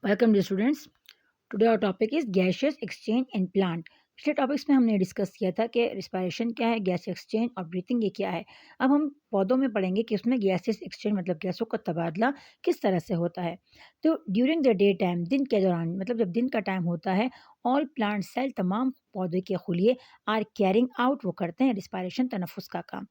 Welcome the students. Today our topic is gaseous exchange in plant. पिछले topics में हमने discuss किया था कि रिस्पायरेशन क्या है, गैस एक्सचेंज और ब्रीथिंग ये क्या है। अब हम पौधों में पढ़ेंगे कि उसमें गैसियस एक्सचेंज मतलब गैसों का तबादला किस तरह से होता है। तो ड्यूरिंग द डे टाइम, दिन के दौरान, मतलब जब दिन का टाइम होता है, ऑल प्लांट सेल, तमाम पौधे के खुलिए आर कैरिंग आउट, वो करते हैं रिस्पायरेशन, तनफुस का काम।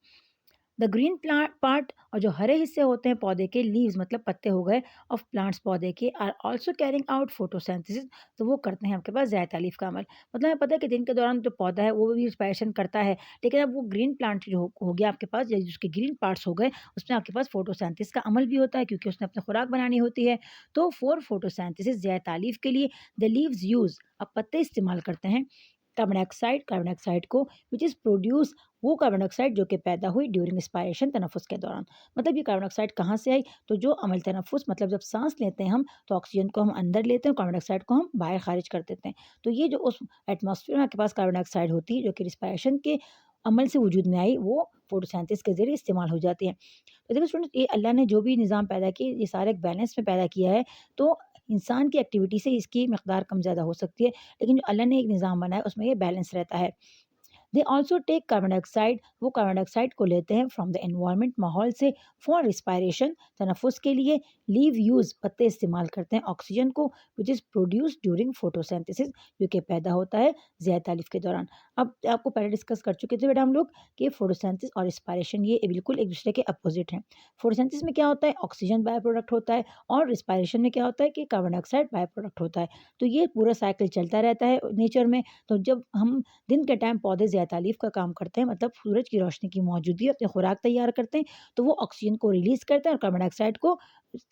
द ग्रीन प्लांट पार्ट, और जो हरे हिस्से होते हैं पौधे के, लीव्स मतलब पत्ते हो गए, ऑफ प्लांट्स पौधे के, are also carrying out photosynthesis, तो वो करते हैं आपके पास ज़ाय तालीफ का अमल। मतलब हमें पता है कि दिन के दौरान जो पौधा है वो भी रिस्पायरेशन करता है, लेकिन अब वो ग्रीन प्लांट जो हो गया आपके पास, या जिसके ग्रीन पार्ट्स हो गए, उसमें आपके पास फोटोसिंथेसिस का अमल भी होता है, क्योंकि उसने अपनी खुराक बनानी होती है। तो फॉर फोटोसिंथेसिस, ज़ाय तालीफ के लिए, द लीव्स यूज, अब पत्ते इस्तेमाल करते हैं कार्बन डाइऑक्साइड को, विच इज़ प्रोड्यूस, वो कार्बन डाइऑक्साइड जो कि पैदा हुई ड्यूरिंग रिस्पायरेशन, तनफुस के दौरान। मतलब ये कार्बन डाइऑक्साइड कहाँ से आई? तो जो अमल तनफुस, मतलब जब सांस लेते हैं हम, तो ऑक्सीजन को हम अंदर लेते हैं, कार्बन डाइऑक्साइड को हम बाहर खारिज कर देते हैं। तो ये जो उस एटमॉस्फेयर में आपके पास कार्बन डाइऑक्साइड होती है, जो कि रिस्पायरेशन के अमल से वजूद में आई, वो फोटोसिंथेसिस के जरिए इस्तेमाल हो जाती है। तो देखो स्टूडेंट, ये अल्लाह ने जो भी निज़ाम पैदा किए, ये सारे एक बैलेंस में पैदा किया है। तो इंसान की एक्टिविटी से इसकी मकदार कम ज़्यादा हो सकती है, लेकिन जो अल्लाह ने एक निज़ाम बनाया उसमें ये बैलेंस रहता है। They also take carbon dioxide, वो कार्बन डाइऑक्साइड को लेते हैं फ्रॉम द एनवायरनमेंट, माहौल से, फॉर रिस्पायरेशन, तनफुस के लिए। लीव यूज, पत्ते इस्तेमाल करते हैं ऑक्सीजन को, which is produce during photosynthesis, जो कि पैदा होता है ज़िया तालीफ के दौरान। अब आपको पहले डिस्कस कर चुके थे बेटा हम लोग कि फोटोसिंथेसिस और रिस्पायरेशन ये बिल्कुल एक दूसरे के अपोजिट हैं। फोटोसिंथेसिस में क्या होता है? ऑक्सीजन बाय प्रोडक्ट होता है, और रिस्पायरेशन में क्या होता है कि कार्बन डाइऑक्साइड बाय प्रोडक्ट होता है। तो ये पूरा साइकिल चलता रहता है नेचर में। तो जब हम दिन के टाइम पौधे ज़िया तालीफ का काम करते हैं, मतलब सूरज की रोशनी की मौजूदगी में अपनी खुराक तैयार करते हैं, तो वो ऑक्सीजन को रिलीज़ करते हैं और कार्बन डाइऑक्साइड को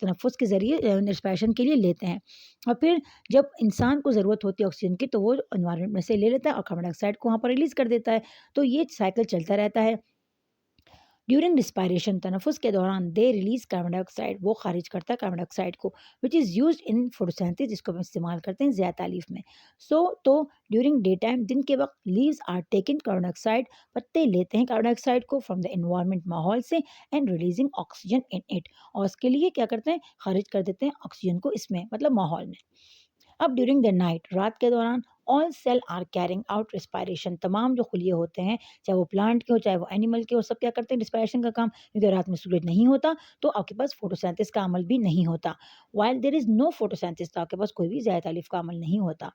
तनफ़ुस के ज़रिए रिस्पायरेशन के लिए लेते हैं। और फिर जब इंसान को ज़रूरत होती है ऑक्सीजन की, तो वो एनवायरनमेंट में से ले लेता है और कार्बन डाइऑक्साइड को वहाँ पर रिलीज़ कर देता है। तो ये साइकिल चलता रहता है। ड्यूरिंग रिस्पायरेशन, तनफुस के दौरान, दे रिलीज कार्बन डाइऑक्साइड, वो खारिज करता है कार्बन डाइऑक्साइड को, which is use in photosynthesis, जिसको हम इस्तेमाल करते हैं ज़िया तालीफ में। तो ड्यूरिंग डे टाइम, दिन के वक्त, leaves are taking carbon dioxide, पत्ते लेते हैं कार्बन डाइऑक्साइड को फ्रॉम द एनवायरनमेंट, माहौल से, and releasing oxygen in it, और उसके लिए क्या करते हैं? खारिज कर देते हैं ऑक्सीजन को इसमें, मतलब माहौल में। अब ड्यूरिंग द नाइट, रात के दौरान, all cell are carrying out respiration, तमाम जो खुलिए होते हैं, चाहे वो प्लांट के हो चाहे वो एनिमल के हो, सब क्या करते हैं? रिस्पायरेशन का काम, क्योंकि रात में सूरज नहीं होता, तो आपके पास फोटोसिंथेसिस का अमल भी नहीं होता। While there is no photosynthesis, तो आपके पास कोई भी ज़ाय तालीफ का अमल नहीं होता।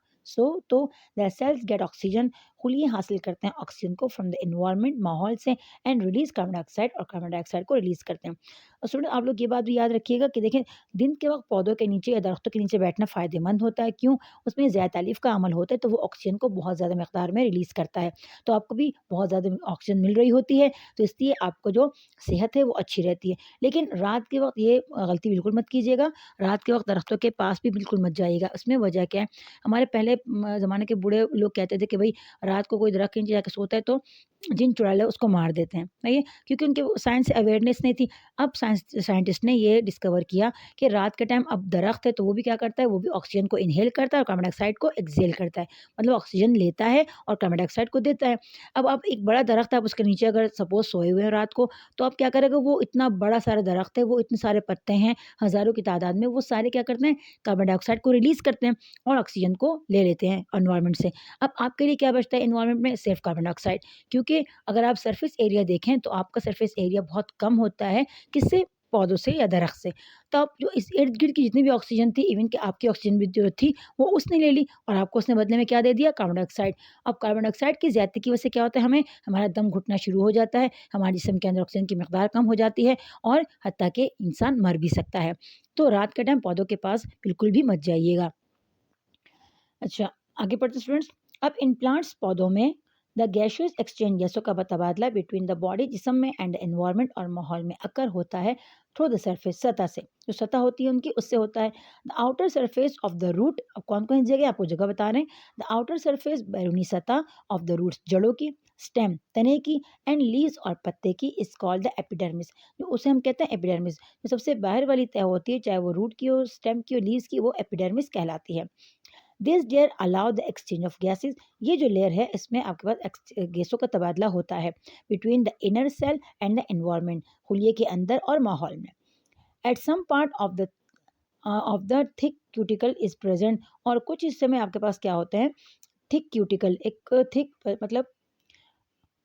तो द सेल्स गेट ऑक्सीजन, खुलिए हासिल करते हैं ऑक्सीजन को फ्रॉम द एनवायरनमेंट, माहौल से, एंड रिलीज कार्बन डाइऑक्साइड, और कार्बन डाइऑक्साइड को रिलीज करते हैं। और स्टूडेंट, आप लोग ये बात भी याद रखिएगा कि देखें, दिन के वक्त पौधों के नीचे या दरख्तों के नीचे बैठना फ़ायदेमंद होता है। क्यों? उसमें ज़िया तालीफ का अमल होता है, तो वो ऑक्सीजन को बहुत ज़्यादा मकदार में रिलीज़ करता है। तो आपको भी बहुत ज़्यादा ऑक्सीजन मिल रही होती है, तो इसलिए आपको जो सेहत है वो अच्छी रहती है। लेकिन रात के वक़्त ये गलती बिल्कुल मत कीजिएगा, रात के वक़्त दरख्तों के पास भी बिल्कुल मत जाइएगा। उसमें वजह क्या है? हमारे पहले ज़माने के बूढ़े लोग कहते थे कि भई रात को कोई दरख्त के नीचे जाके सोता है तो जिन चुड़ैल है उसको मार देते हैं, नहीं है? क्योंकि उनके साइंस से अवेयरनेस नहीं थी। अब साइंटिस्ट ने ये डिस्कवर किया कि रात के टाइम अब दरख्त है तो वो भी क्या करता है? वो भी ऑक्सीजन को इन्हेल करता है और कार्बन डाइऑक्साइड को एक्सहेल करता है। मतलब ऑक्सीजन लेता है और कार्बन डाइऑक्साइड को देता है। अब आप एक बड़ा दरख्त है, आप उसके नीचे अगर सपोज़ सोए हुए हैं रात को, तो आप क्या करेंगे? वो इतना बड़ा सारा दरख्त है, वो इतने सारे पत्ते हैं, हज़ारों की तादाद में, वो सारे क्या करते हैं? कार्बन डाइऑक्साइड को रिलीज़ करते हैं और ऑक्सीजन को ले लेते हैं एनवायरनमेंट से। अब आपके लिए क्या बचता है एनवायरनमेंट में? सिर्फ़ कार्बन डाइऑक्साइड। क्योंकि अगर आप सरफेस एरिया देखें तो आपका सरफेस एरिया बहुत कम होता है, किससे? पौधों से या दरख्त से। तो आप जो इस इर्द-गिर्द की जितनी भी ऑक्सीजन थी, इवन कि आपकी ऑक्सीजन भी जो थी, वो उसने ले ली और आपको उसने बदले में क्या दे दिया? Carbon dioxide. अब कार्बन डाइऑक्साइड की ज़्यादती की वजह से क्या होता है हमें? हमारा दम घुटना शुरू हो जाता है, हमारे जिस्म के अंदर ऑक्सीजन की मकदार कम हो जाती है और हत्ता कि इंसान मर भी सकता है। तो रात के टाइम पौधों के पास बिल्कुल भी मत जाइएगा। अच्छा, आगे बढ़ते स्टूडेंट्स। अब इन प्लांट्स, पौधों में, द गैसियस एक्सचेंज, गैसों का तबादला बिटवीन द बॉडी, जिस्म में, एंड एनवायरनमेंट, और माहौल में अकर होता है थ्रू द सरफेस, सतह से, जो सतह होती है उनकी, उससे होता है। The outer surface of the root, अब कौन कौन सी जगह आपको जगह बता रहे हैं। द आउटर सरफेस, बैरूनी सतह, ऑफ द रूट्स, जड़ों की, स्टेम, तने की, एंड लीव्स, और पत्ते की, इज कॉल्ड द एपिडर्मिस, जो उसे हम कहते हैं एपिडर्मिस। जो सबसे बाहर वाली तह होती है, चाहे वो रूट की हो, स्टेम की हो, लीव्स की, वो एपिडर्मिस कहलाती है। This layer allow the exchange of gases, ये जो लेयर है इसमें आपके पास गैसों का तबादला होता है between the inner cell and the environment, खुलिए के अंदर और माहौल में। At some part of the of the thick cuticle is present, और कुछ हिस्से में आपके पास क्या होते हैं, थिक क्यूटिकल, एक थिक मतलब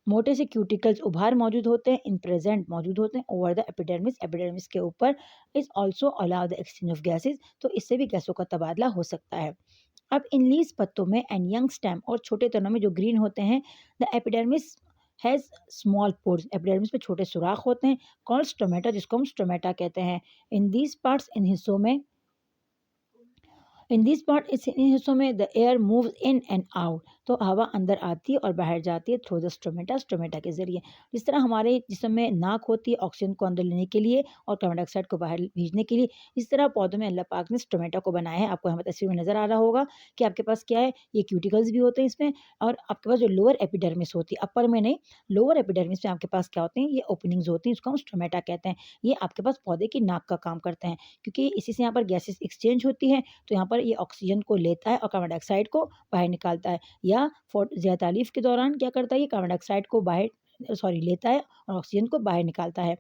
मोटे से क्यूटिकल्स उभार मौजूद होते हैं, इन प्रेजेंट मौजूद होते हैं ओवर द एपिडर्मिस, एपिडर्मिस के ऊपर, is also allow the exchange of gases, तो इससे भी गैसों का तबादला हो सकता है। अब इन लीज पत्तों में एंड यंग स्टेम और छोटे तनों में जो ग्रीन होते हैं, the epidermis has small pores, epidermis में छोटे सुराख होते हैं, कॉल्ड स्टोमेटा, जिसको हम स्टोमेटा कहते हैं। इन दीज पार्ट्स, इन हिस्सों में, इन दिस पार्ट, इस इन हिस्सों में the air moves in and out, तो हवा अंदर आती है और बाहर जाती है थ्रू द स्टोमेटा, स्टोमेटा के जरिए। जिस तरह हमारे जिस्म में नाक होती है ऑक्सीजन को अंदर लेने के लिए और कार्बन डाइऑक्साइड को बाहर भेजने के लिए, इस तरह पौधों में अल्लाह पाक ने स्टोमेटा को बनाया है। आपको यहाँ पर तस्वीर में नजर आ रहा होगा कि आपके पास क्या है, ये क्यूटिकल्स भी होते हैं इसमें, और आपके पास जो लोअर एपिडर्मिस होती है, अपर में नहीं, लोअर एपिडर्मिस में आपके पास क्या होते हैं, ये ओपनिंग्स होती हैं, इसको हम स्टोमेटा कहते हैं। ये आपके पास पौधे की नाक का काम करते हैं, क्योंकि इसी से यहाँ पर गैसेस एक्सचेंज होती है, तो यहाँ पर ये ऑक्सीजन को लेता है और कार्बन डाइऑक्साइड को बाहर निकालता है, या ज़्यादा तालीफ के दौरान क्या करता है, ये कार्बन डाइऑक्साइड को बाहर लेता है और ऑक्सीजन को बाहर निकालता है।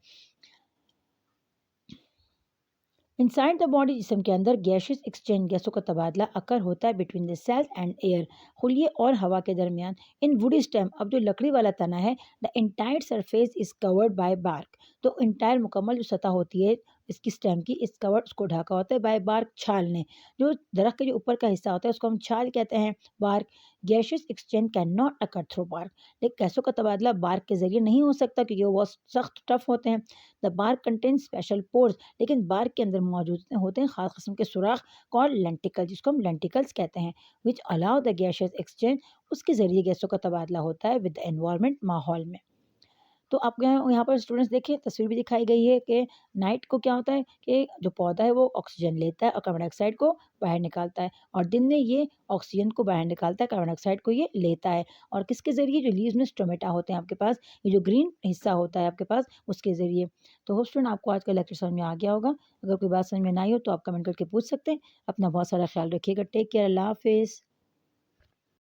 इनसाइड द बॉडी, जिस्म के अंदर गैसेस एक्सचेंज, गैसों का तबादला अकर होता है between the cells and air, खुलिए और हवा के दरमियान। इन वुडी स्टेम, अब जो लकड़ी वाला तना है, the entire surface is covered by bark, तो इंटायर मुकम्मल जो सतह होती है इसकी स्टेम की, इस कवर्ड, उसको ढका होता है बाय बार्क, छाल ने। जो दरख्त के जो ऊपर का हिस्सा होता है उसको हम छाल कहते हैं, bark. Gases exchange can not occur through bark, लेकिन गैसों का तबादला बार्क के जरिए नहीं हो सकता क्योंकि वो बहुत सख्त टफ होते हैं। The bark contain special pores, लेकिन बार्क के अंदर मौजूद होते हैं खास किस्म के सुराख, कॉल लेंटिकल, जिसको हम लेंटिकल्स कहते हैं, which allow the gases exchange, उसके ज़रिए गैसों का तबादला होता है विद द एनवायरनमेंट, माहौल में। तो आप यहाँ यहाँ पर स्टूडेंट्स देखिए तस्वीर भी दिखाई गई है कि नाइट को क्या होता है कि जो पौधा है वो ऑक्सीजन लेता है और कार्बन डाइऑक्साइड को बाहर निकालता है, और दिन में ये ऑक्सीजन को बाहर निकालता है, कार्बन डाइऑक्साइड को ये लेता है, और किसके ज़रिए, जो लीव्स में स्टोमेटा होते हैं आपके पास, ये जो ग्रीन हिस्सा होता है आपके पास, उसके ज़रिए। तो होप स्टूडेंट आपको आज का लेक्चर समझ में आ गया होगा। अगर कोई बात समझ में ना आई हो तो आप कमेंट करके पूछ सकते हैं। अपना बहुत सारा ख्याल रखिएगा। Take care. अल्लाह हाफिज़।